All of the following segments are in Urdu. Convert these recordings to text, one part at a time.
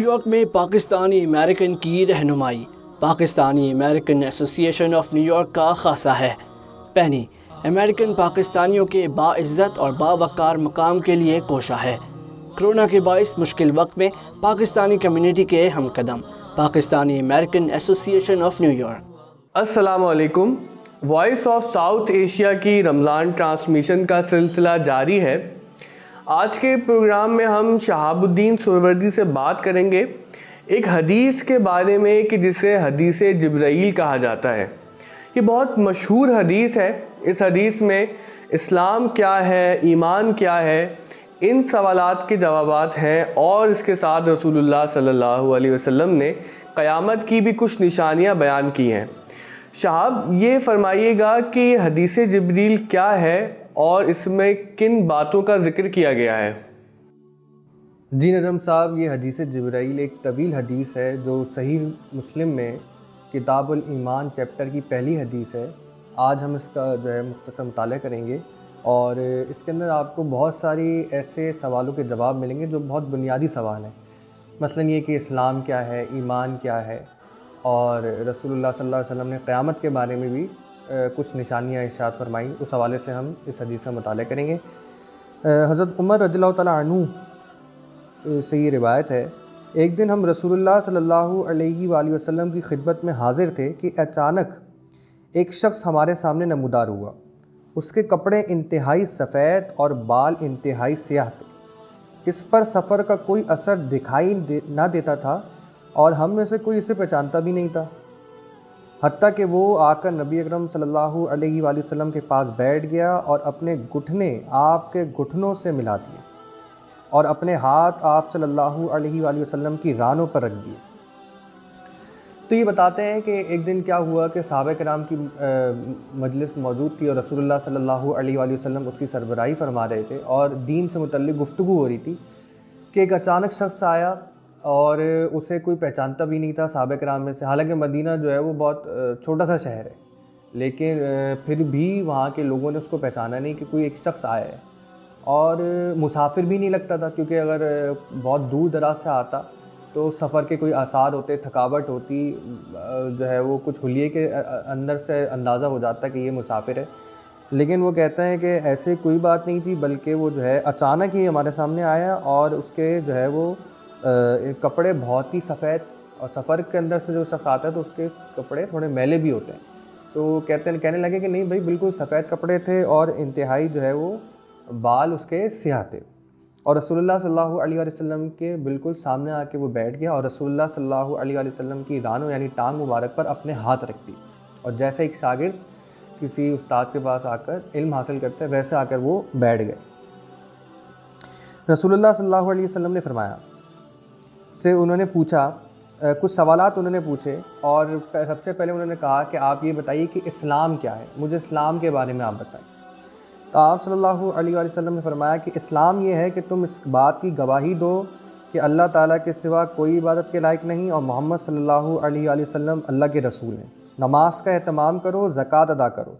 یارک میں پاکستانی امریکن کی رہنمائی۔ پاکستانی امریکن ایسوسی ایشن آف نیو یارک کا خاصہ ہے۔ پہنی امریکن پاکستانیوں کے باعزت اور باوقار مقام کے لیے کوشاں ہے۔ کرونا کے باعث مشکل وقت میں پاکستانی کمیونٹی کے ہم قدم۔ پاکستانی امریکن ایسوسی ایشن آف نیو یارک۔ السلام علیکم۔ وائس آف ساؤتھ ایشیا کی رمضان ٹرانسمیشن کا سلسلہ جاری ہے۔ آج کے پروگرام میں ہم شہاب الدین سہروردی سے بات کریں گے ایک حدیث کے بارے میں کہ جسے حدیث جبرائیل کہا جاتا ہے۔ یہ بہت مشہور حدیث ہے۔ اس حدیث میں اسلام کیا ہے، ایمان کیا ہے، ان سوالات کے جوابات ہیں، اور اس کے ساتھ رسول اللہ صلی اللہ علیہ وسلم نے قیامت کی بھی کچھ نشانیاں بیان کی ہیں۔ شہاب، یہ فرمائیے گا کہ حدیث جبرائیل کیا ہے اور اس میں کن باتوں کا ذکر کیا گیا ہے؟ جی نظم صاحب، یہ حدیث جبرائیل ایک طویل حدیث ہے جو صحیح مسلم میں کتاب الایمان چیپٹر کی پہلی حدیث ہے۔ آج ہم اس کا مختصر مطالعہ کریں گے، اور اس کے اندر آپ کو بہت ساری ایسے سوالوں کے جواب ملیں گے جو بہت بنیادی سوال ہیں۔ مثلاً یہ کہ اسلام کیا ہے، ایمان کیا ہے، اور رسول اللہ صلی اللہ علیہ وسلم نے قیامت کے بارے میں بھی کچھ نشانیاں ارشاد فرمائیں۔ اس حوالے سے ہم اس حدیث کا مطالعہ کریں گے۔ حضرت عمر رضی اللہ تعالیٰ عنہ سے یہ روایت ہے، ایک دن ہم رسول اللہ صلی اللہ علیہ وآلہ وسلم کی خدمت میں حاضر تھے کہ اچانک ایک شخص ہمارے سامنے نمودار ہوا۔ اس کے کپڑے انتہائی سفید اور بال انتہائی سیاہ تھے۔ اس پر سفر کا کوئی اثر دکھائی نہ دیتا تھا، اور ہم میں سے کوئی اسے پہچانتا بھی نہیں تھا، حتیٰ کہ وہ آ کر نبی اکرم صلی اللہ علیہ وآلہ وسلم کے پاس بیٹھ گیا اور اپنے گھٹنے آپ کے گھٹنوں سے ملا دیے اور اپنے ہاتھ آپ صلی اللہ علیہ وآلہ وسلم کی رانوں پر رکھ دیے۔ تو یہ بتاتے ہیں کہ ایک دن کیا ہوا کہ صحابہ کرام کی مجلس موجود تھی، اور رسول اللہ صلی اللہ علیہ وآلہ وسلم اس کی سربراہی فرما رہے تھے، اور دین سے متعلق گفتگو ہو رہی تھی کہ ایک اچانک شخص آیا اور اسے کوئی پہچانتا بھی نہیں تھا صحابہ کرام میں سے۔ حالانکہ مدینہ جو ہے وہ بہت چھوٹا سا شہر ہے، لیکن پھر بھی وہاں کے لوگوں نے اس کو پہچانا نہیں کہ کوئی ایک شخص آیا ہے، اور مسافر بھی نہیں لگتا تھا، کیونکہ اگر بہت دور دراز سے آتا تو سفر کے کوئی آثار ہوتے، تھکاوٹ ہوتی، جو ہے وہ کچھ حلیے کے اندر سے اندازہ ہو جاتا کہ یہ مسافر ہے۔ لیکن وہ کہتے ہیں کہ ایسے کوئی بات نہیں تھی، بلکہ وہ جو ہے اچانک ہی ہمارے سامنے آیا، اور اس کے جو ہے وہ کپڑے بہت ہی سفید، اور سفر کے اندر سے جو شخص آتا ہے تو اس کے کپڑے تھوڑے میلے بھی ہوتے ہیں۔ تو کہنے لگے کہ نہیں بھائی، بالکل سفید کپڑے تھے، اور انتہائی جو ہے وہ بال اس کے سیاہ تھے، اور رسول اللہ صلی اللہ علیہ وآلہ وسلم کے بالکل سامنے آ کے وہ بیٹھ گیا، اور رسول اللہ صلی اللہ علیہ وآلہ وسلم کی رانوں یعنی ٹانگ مبارک پر اپنے ہاتھ رکھ دی، اور جیسے ایک شاگرد کسی استاد کے پاس آ کر علم حاصل کرتے ہیں ویسے آ کر وہ بیٹھ گئے۔ رسول اللہ صلی اللہ علیہ وسلم نے فرمایا سے انہوں نے پوچھا، کچھ سوالات انہوں نے پوچھے، اور سب سے پہلے انہوں نے کہا کہ آپ یہ بتائیے کہ اسلام کیا ہے، مجھے اسلام کے بارے میں آپ بتائیں۔ تو آپ صلی اللہ علیہ وآلہ وسلم نے فرمایا کہ اسلام یہ ہے کہ تم اس بات کی گواہی دو کہ اللہ تعالیٰ کے سوا کوئی عبادت کے لائق نہیں، اور محمد صلی اللہ علیہ وآلہ وسلم اللہ کے رسول ہیں۔ نماز کا اہتمام کرو، زکوٰۃ ادا کرو،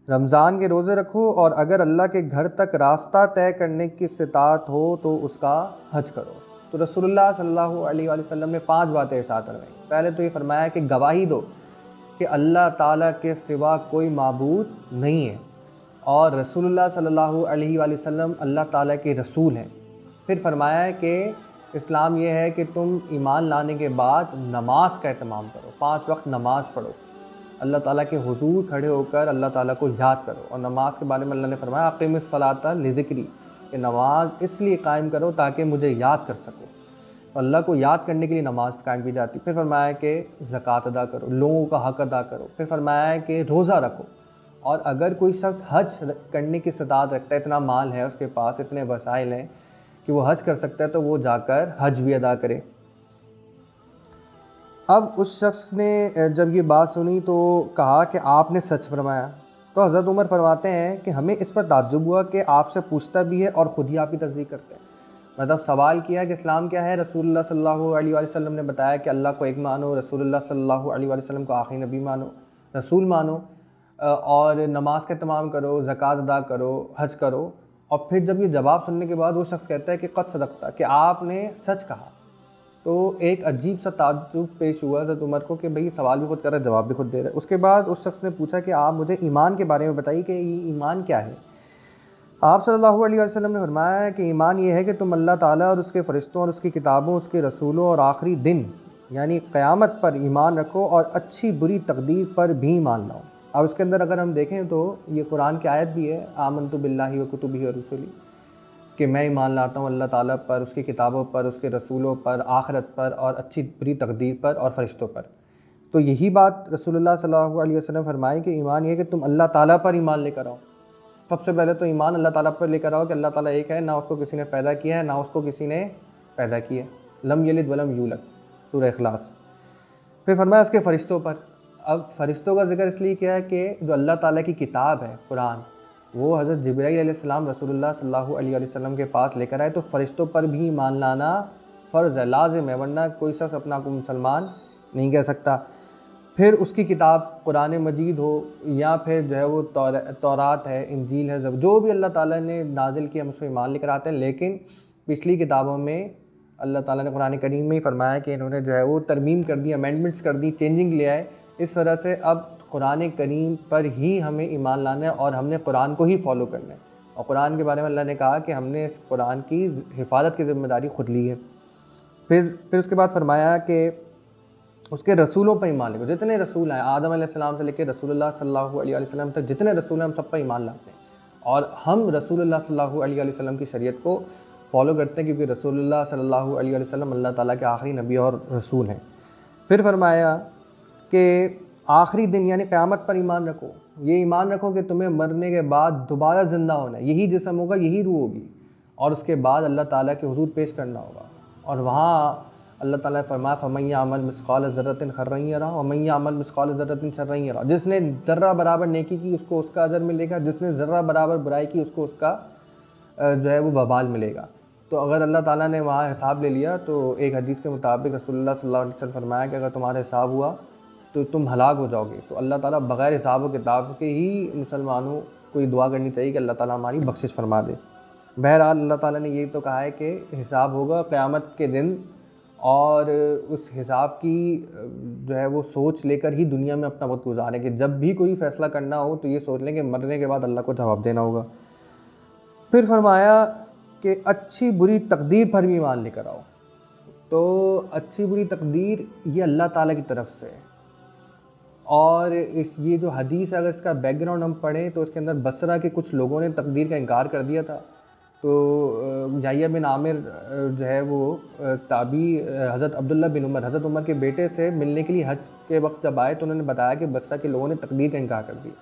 رمضان کے روزے رکھو، اور اگر اللہ کے گھر تک راستہ طے کرنے کی استطاعت ہو تو اس کا حج کرو۔ تو رسول اللہ صلی اللہ علیہ وآلہ وسلم نے 5 باتیں ارشاد فرمائیں۔ پہلے تو یہ فرمایا کہ گواہی دو کہ اللہ تعالیٰ کے سوا کوئی معبود نہیں ہے، اور رسول اللہ صلی اللہ علیہ وآلہ وسلم اللہ تعالیٰ کے رسول ہیں۔ پھر فرمایا ہے کہ اسلام یہ ہے کہ تم ایمان لانے کے بعد نماز کا اہتمام کرو، 5 وقت نماز پڑھو، اللہ تعالیٰ کے حضور کھڑے ہو کر اللہ تعالیٰ کو یاد کرو۔ اور نماز کے بارے میں اللہ نے فرمایا اقیم الصلاۃ لذکری، کہ نماز اس لیے قائم کرو تاکہ مجھے یاد کر سکو، تو اللہ کو یاد کرنے کے لیے نماز قائم کی جاتی۔ پھر فرمایا کہ زکوٰۃ ادا کرو، لوگوں کا حق ادا کرو۔ پھر فرمایا ہے کہ روزہ رکھو، اور اگر کوئی شخص حج کرنے کی استطاعت رکھتا ہے، اتنا مال ہے اس کے پاس، اتنے وسائل ہیں کہ وہ حج کر سکتا ہے، تو وہ جا کر حج بھی ادا کرے۔ اب اس شخص نے جب یہ بات سنی تو کہا کہ آپ نے سچ فرمایا۔ تو حضرت عمر فرماتے ہیں کہ ہمیں اس پر تعجب ہوا کہ آپ سے پوچھتا بھی ہے اور خود ہی آپ کی تصدیق کرتے ہیں۔ مطلب سوال کیا کہ اسلام کیا ہے، رسول اللہ صلی اللہ علیہ وآلہ وسلم نے بتایا کہ اللہ کو ایک مانو، رسول اللہ صلی اللہ علیہ وآلہ وسلم کو آخری نبی مانو، رسول مانو، اور نماز کا اہتمام کرو، زکوٰۃ ادا کرو، حج کرو۔ اور پھر جب یہ جواب سننے کے بعد وہ شخص کہتا ہے کہ قد صدقتا، کہ آپ نے سچ کہا، تو ایک عجیب سا تعجب پیش ہوا حضرت عمر کو کہ بھئی سوال بھی خود کر رہا ہے، جواب بھی خود دے رہا ہے۔ اس کے بعد اس شخص نے پوچھا کہ آپ مجھے ایمان کے بارے میں بتائیے کہ یہ ایمان کیا ہے۔ آپ صلی اللہ علیہ وسلم نے فرمایا کہ ایمان یہ ہے کہ تم اللہ تعالیٰ اور اس کے فرشتوں اور اس کی کتابوں، اس کے رسولوں اور آخری دن یعنی قیامت پر ایمان رکھو اور اچھی بری تقدیر پر بھی ایمان لاؤ۔ اب اس کے اندر اگر ہم دیکھیں تو یہ قرآن کی آیت بھی ہے، آمنت باللہ و کتبہ و رسلہ، کہ میں ایمان لاتا ہوں اللہ تعالیٰ پر، اس کی کتابوں پر، اس کے رسولوں پر، آخرت پر اور اچھی بری تقدیر پر اور فرشتوں پر۔ تو یہی بات رسول اللہ صلی اللہ علیہ وسلم فرمائے کہ ایمان یہ ہے کہ تم اللہ تعالیٰ پر ایمان لے کر آؤ۔ سب سے پہلے تو ایمان اللہ تعالیٰ پر لے کر آؤ کہ اللہ تعالیٰ ایک ہے، نہ اس کو کسی نے پیدا کیا ہے نہ اس کو کسی نے پیدا کیا ہے، لم یلد ولم یولد، سورہ اخلاص۔ پھر فرمایا اس کے فرشتوں پر۔ اب فرشتوں کا ذکر اس لیے کیا ہے کہ جو اللہ تعالیٰ کی کتاب ہے قرآن، وہ حضرت جبرائیل علیہ السلام رسول اللہ صلی اللہ علیہ وسلم کے پاس لے کر آئے، تو فرشتوں پر بھی ایمان لانا فرض ہے، لازم ہے، ورنہ کوئی شخص اپنا کو مسلمان نہیں کہہ سکتا۔ پھر اس کی کتاب قرآن مجید ہو یا پھر جو ہے وہ تورات ہے، انجیل ہے، جو بھی اللہ تعالیٰ نے نازل کیا ہم اس پہ ایمان لے کر آتے ہیں، لیکن پچھلی کتابوں میں اللہ تعالیٰ نے قرآن کریم میں ہی فرمایا کہ انہوں نے جو ہے وہ ترمیم کر دی، امینڈمنٹس کر دی، چینجنگ لے آئے۔ اس طرح سے اب قرآن کریم پر ہی ہمیں ایمان لانا ہے اور ہم نے قرآن کو ہی فالو کرنا ہے، اور قرآن کے بارے میں اللہ نے کہا کہ ہم نے اس قرآن کی حفاظت کی ذمہ داری خود لی ہے۔ پھر اس کے بعد فرمایا کہ اس کے رسولوں پر ایمان لے، جتنے رسول ہیں آدم علیہ السلام سے لے کے رسول اللہ صلی اللہ علیہ وسلم تک جتنے رسول ہیں ہم سب پر ایمان لاتے ہیں، اور ہم رسول اللہ صلی اللہ علیہ وسلم کی شریعت کو فالو کرتے ہیں، کیونکہ رسول اللہ صلی اللہ علیہ وسلم اللہ تعالیٰ کے آخری نبی اور رسول ہیں۔ پھر فرمایا کہ آخری دن یعنی قیامت پر ایمان رکھو، یہ ایمان رکھو کہ تمہیں مرنے کے بعد دوبارہ زندہ ہونا ہے، یہی جسم ہوگا، یہی روح ہوگی، اور اس کے بعد اللہ تعالیٰ کے حضور پیش کرنا ہوگا، اور وہاں اللہ تعالیٰ نے فرمایا فَمَن يَعْمَلْ مِثْقَالَ ذَرَّةٍ خَيْرًا يَرَهُ وَمَن يَعْمَلْ مِثْقَالَ ذَرَّةٍ شَرًّا يَرَهُ، جس نے ذرہ برابر نیکی کی اس کو اس کا اجر ملے گا، جس نے ذرہ برابر برائی کی اس کو اس کا جو ہے وہ وبال ملے گا۔ تو اگر اللہ تعالیٰ نے وہاں حساب لے لیا تو ایک حدیث کے مطابق رسول اللہ صلی اللہ علیہ وسلم فرمایا کہ اگر تمہارا حساب ہوا تو تم ہلاک ہو جاؤ گے، تو اللہ تعالیٰ بغیر حساب و کتاب کے ہی مسلمانوں کو یہ دعا کرنی چاہیے کہ اللہ تعالیٰ ہماری بخشش فرما دے۔ بہرحال اللہ تعالیٰ نے یہ تو کہا ہے کہ حساب ہوگا قیامت کے دن، اور اس حساب کی جو ہے وہ سوچ لے کر ہی دنیا میں اپنا وقت گزاریں کہ جب بھی کوئی فیصلہ کرنا ہو تو یہ سوچ لیں کہ مرنے کے بعد اللہ کو جواب دینا ہوگا۔ پھر فرمایا کہ اچھی بری تقدیر پر بھی ایمان لے کر آؤ۔ تو اچھی بری تقدیر یہ اللہ تعالیٰ کی طرف سے ہے، اور یہ جو حدیث ہے اگر اس کا بیک گراؤنڈ ہم پڑھیں تو اس کے اندر بصرہ کے کچھ لوگوں نے تقدیر کا انکار کر دیا تھا، تو یحییٰ بن عامر جو ہے وہ تابعی حضرت عبداللہ بن عمر، حضرت عمر کے بیٹے سے ملنے کے لیے حج کے وقت جب آئے تو انہوں نے بتایا کہ بصرہ کے لوگوں نے تقدیر کا انکار کر دیا۔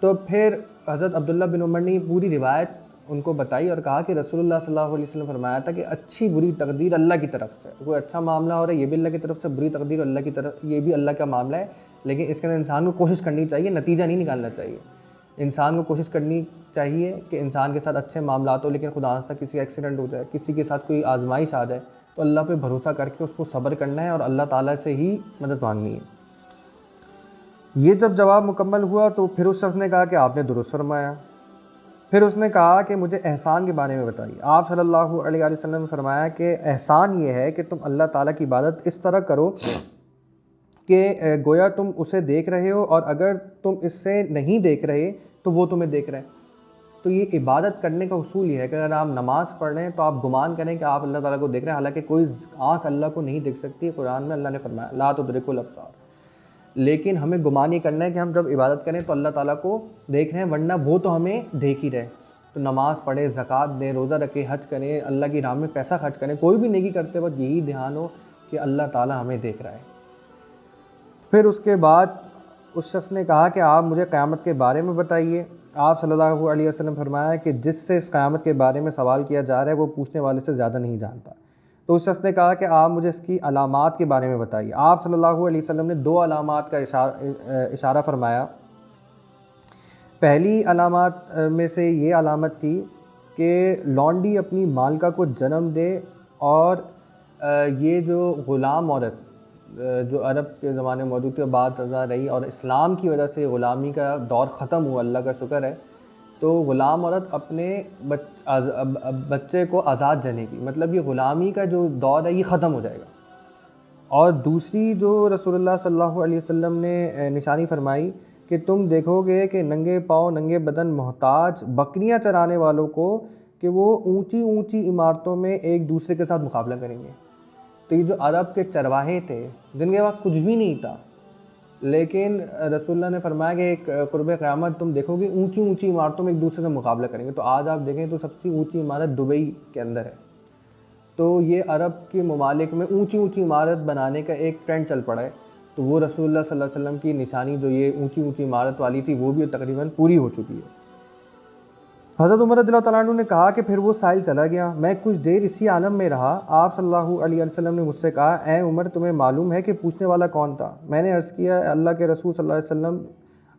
تو پھر حضرت عبداللہ بن عمر نے یہ پوری روایت ان کو بتائی اور کہا کہ رسول اللہ صلی اللہ علیہ وسلم فرمایا تھا کہ اچھی بری تقدیر اللہ کی طرف سے، کوئی اچھا معاملہ ہو رہا ہے یہ بھی اللہ کی طرف سے، بری تقدیر اللہ کی طرف یہ بھی اللہ کا معاملہ ہے، لیکن اس کے اندر انسان کو کوشش کرنی چاہیے، نتیجہ نہیں نکالنا چاہیے۔ انسان کو کوشش کرنی چاہیے کہ انسان کے ساتھ اچھے معاملات ہو، لیکن خدا نخواستہ کسی ایکسیڈنٹ ہو جائے، کسی کے ساتھ کوئی آزمائش آ جائے تو اللہ پہ بھروسہ کر کے اس کو صبر کرنا ہے اور اللہ تعالیٰ سے ہی مدد مانگنی ہے۔ یہ جب جواب مکمل ہوا تو پھر اس شخص نے کہا کہ آپ نے درست فرمایا۔ پھر اس نے کہا کہ مجھے احسان کے بارے میں بتائیے۔ آپ صلی اللہ علیہ وسلم نے فرمایا کہ احسان یہ ہے کہ تم اللہ تعالیٰ کی عبادت اس طرح کرو کہ گویا تم اسے دیکھ رہے ہو، اور اگر تم اس سے نہیں دیکھ رہے تو وہ تمہیں دیکھ رہے ہیں۔ تو یہ عبادت کرنے کا اصول یہ ہے کہ اگر آپ نماز پڑھ رہے ہیں تو آپ گمان کریں کہ آپ اللہ تعالیٰ کو دیکھ رہے ہیں، حالانکہ کوئی آنکھ اللہ کو نہیں دیکھ سکتی۔ قرآن میں اللہ نے فرمایا لا تدرک الابصار، لیکن ہمیں گمان یہ کرنا ہے کہ ہم جب عبادت کریں تو اللہ تعالیٰ کو دیکھ رہے ہیں، ورنہ وہ تو ہمیں دیکھ ہی رہے۔ تو نماز پڑھیں، زکوٰۃ دیں، روزہ رکھیں، حج کریں، اللہ کی راہ میں پیسہ خرچ کریں، کوئی بھی نیکی کرتے وقت یہی دھیان ہو کہ اللہ تعالیٰ ہمیں دیکھ رہا ہے۔ پھر اس کے بعد اس شخص نے کہا کہ آپ مجھے قیامت کے بارے میں بتائیے۔ آپ صلی اللہ علیہ وسلم فرمایا کہ جس سے اس قیامت کے بارے میں سوال کیا جا رہا ہے وہ پوچھنے والے سے زیادہ نہیں جانتا۔ تو اس شخص نے کہا کہ آپ مجھے اس کی علامات کے بارے میں بتائیے۔ آپ صلی اللہ علیہ وسلم نے 2 علامات کا اشارہ فرمایا۔ پہلی علامات میں سے یہ علامت تھی کہ لونڈی اپنی مالکہ کو جنم دے، اور یہ جو غلام عورت جو عرب کے زمانے میں موجود تھی اور بعد ازاں رہی، اور اسلام کی وجہ سے غلامی کا دور ختم ہوا، اللہ کا شکر ہے، تو غلام عورت اپنے بچے کو آزاد جانے کی، مطلب یہ غلامی کا جو دور ہے یہ ختم ہو جائے گا۔ اور دوسری جو رسول اللہ صلی اللہ علیہ وسلم نے نشانی فرمائی کہ تم دیکھو گے کہ ننگے پاؤں ننگے بدن محتاج بکریاں چرانے والوں کو کہ وہ اونچی اونچی عمارتوں میں ایک دوسرے کے ساتھ مقابلہ کریں گے۔ تو یہ جو عرب کے چرواہے تھے جن کے پاس کچھ بھی نہیں تھا، لیکن رسول اللہ نے فرمایا کہ ایک قرب قیامت تم دیکھو گے اونچی اونچی عمارتوں میں ایک دوسرے سے مقابلہ کریں گے۔ تو آج آپ دیکھیں تو سب سے اونچی عمارت دبئی کے اندر ہے۔ تو یہ عرب کے ممالک میں اونچی اونچی عمارت بنانے کا ایک ٹرینڈ چل پڑا ہے۔ تو وہ رسول اللہ صلی اللہ علیہ وسلم کی نشانی جو یہ اونچی اونچی عمارت والی تھی وہ بھی تقریباً پوری ہو چکی ہے۔ حضرت عمر رضی اللہ تعالیٰ عنہ نے کہا کہ پھر وہ سائل چلا گیا، میں کچھ دیر اسی عالم میں رہا۔ آپ صلی اللہ علیہ وسلم نے مجھ سے کہا، اے عمر تمہیں معلوم ہے کہ پوچھنے والا کون تھا؟ میں نے عرض کیا، اللہ کے رسول صلی اللہ علیہ وسلم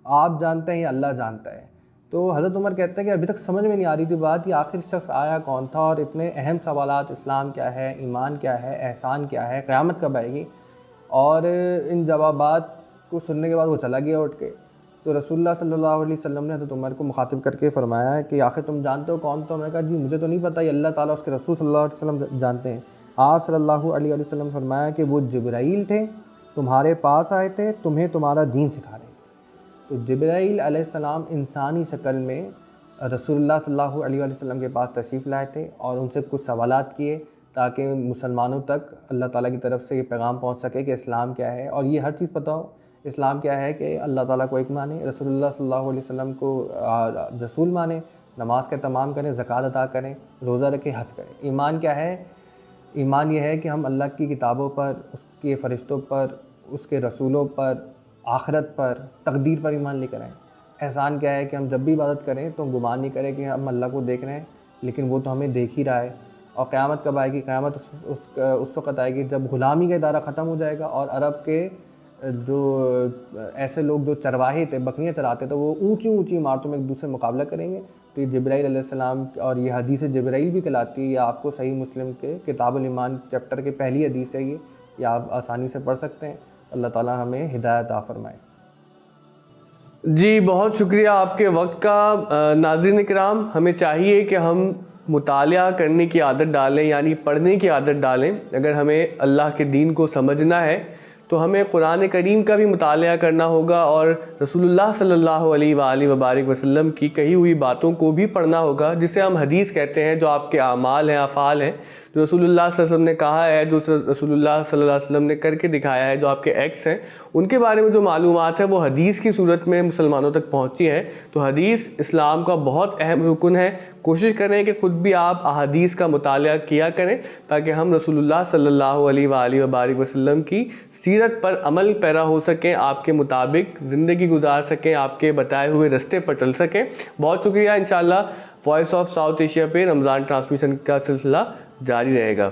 آپ جانتے ہیں یا اللہ جانتا ہے؟ تو حضرت عمر کہتے ہیں کہ ابھی تک سمجھ میں نہیں آ رہی تھی بات کہ آخر شخص آیا کون تھا، اور اتنے اہم سوالات، اسلام کیا ہے، ایمان کیا ہے، احسان کیا ہے، قیامت کب آئے گی، اور ان جوابات کو سننے کے بعد وہ چلا گیا اٹھ کے۔ تو رسول اللہ صلی اللہ علیہ وسلم نے حضرت عمر کو مخاطب کر کے فرمایا ہے کہ آخر تم جانتے ہو کون تھا؟ میں نے کہا جی مجھے تو نہیں پتہ، یہ اللہ تعالیٰ اس کے رسول صلی اللہ علیہ وسلم جانتے ہیں۔ آپ صلی اللہ علیہ وسلم فرمایا کہ وہ جبرائیل تھے، تمہارے پاس آئے تھے، تمہیں تمہارا دین سکھا رہے ہیں۔ تو جبرائیل علیہ السلام انسانی شکل میں رسول اللہ صلی اللہ علیہ وسلم کے پاس تشریف لائے تھے اور ان سے کچھ سوالات کیے تاکہ مسلمانوں تک اللہ تعالیٰ کی طرف سے یہ پیغام پہنچ سکے کہ اسلام کیا ہے، اور یہ ہر چیز پتہ ہو۔ اسلام کیا ہے کہ اللہ تعالیٰ کو ایک مانے، رسول اللہ صلی اللہ علیہ وسلم کو رسول مانے، نماز کا اہتمام کریں، زکوٰۃ ادا کریں، روزہ رکھیں، حج کریں۔ ایمان کیا ہے؟ ایمان یہ ہے کہ ہم اللہ کی کتابوں پر، اس کے فرشتوں پر، اس کے رسولوں پر، آخرت پر، تقدیر پر ایمان لے کر آئیں۔ احسان کیا ہے کہ ہم جب بھی عبادت کریں تو گمان نہیں کریں کہ ہم اللہ کو دیکھ رہے ہیں، لیکن وہ تو ہمیں دیکھ ہی رہا ہے۔ اور قیامت کب آئے گی؟ قیامت اس وقت آئے گی جب غلامی کا ادارہ ختم ہو جائے گا، اور عرب کے جو ایسے لوگ جو چرواہے تھے، بکریاں چراتے تھے، وہ اونچی اونچی عمارتوں میں ایک دوسرے سے مقابلہ کریں گے۔ تو یہ جبرائیل علیہ السلام، اور یہ حدیث جبرائیل بھی کہلاتی ہے، یہ آپ کو صحیح مسلم کے کتاب الایمان چیپٹر کے پہلی حدیث ہے، یہ آپ آسانی سے پڑھ سکتے ہیں۔ اللہ تعالیٰ ہمیں ہدایت عطا فرمائے۔ جی بہت شکریہ آپ کے وقت کا۔ ناظرین کرام، ہمیں چاہیے کہ ہم مطالعہ کرنے کی عادت ڈالیں، یعنی پڑھنے کی عادت ڈالیں۔ اگر ہمیں اللہ کے دین کو سمجھنا ہے تو ہمیں قرآن کریم کا بھی مطالعہ کرنا ہوگا، اور رسول اللہ صلی اللہ علیہ وآلہ وبارک وسلم کی کہی ہوئی باتوں کو بھی پڑھنا ہوگا، جسے ہم حدیث کہتے ہیں، جو آپ کے اعمال ہیں، افعال ہیں، جو رسول اللہ صلی اللہ علیہ وسلم نے کہا ہے، جو رسول اللہ صلی اللہ علیہ وسلم نے کر کے دکھایا ہے، جو آپ کے ایکٹس ہیں، ان کے بارے میں جو معلومات ہے وہ حدیث کی صورت میں مسلمانوں تک پہنچی ہے۔ تو حدیث اسلام کا بہت اہم رکن ہے۔ کوشش کریں کہ خود بھی آپ احادیث کا مطالعہ کیا کریں، تاکہ ہم رسول اللہ صلی اللہ علیہ وآلہ وبارک وسلم کی سیرت پر عمل پیرا ہو سکیں، آپ کے مطابق زندگی گزار سکیں، آپ کے بتائے ہوئے رستے پر چل سکیں۔ بہت شکریہ۔ انشاءاللہ وائس آف ساؤتھ ایشیا پہ رمضان ٹرانسمیشن کا سلسلہ جاری رہے گا۔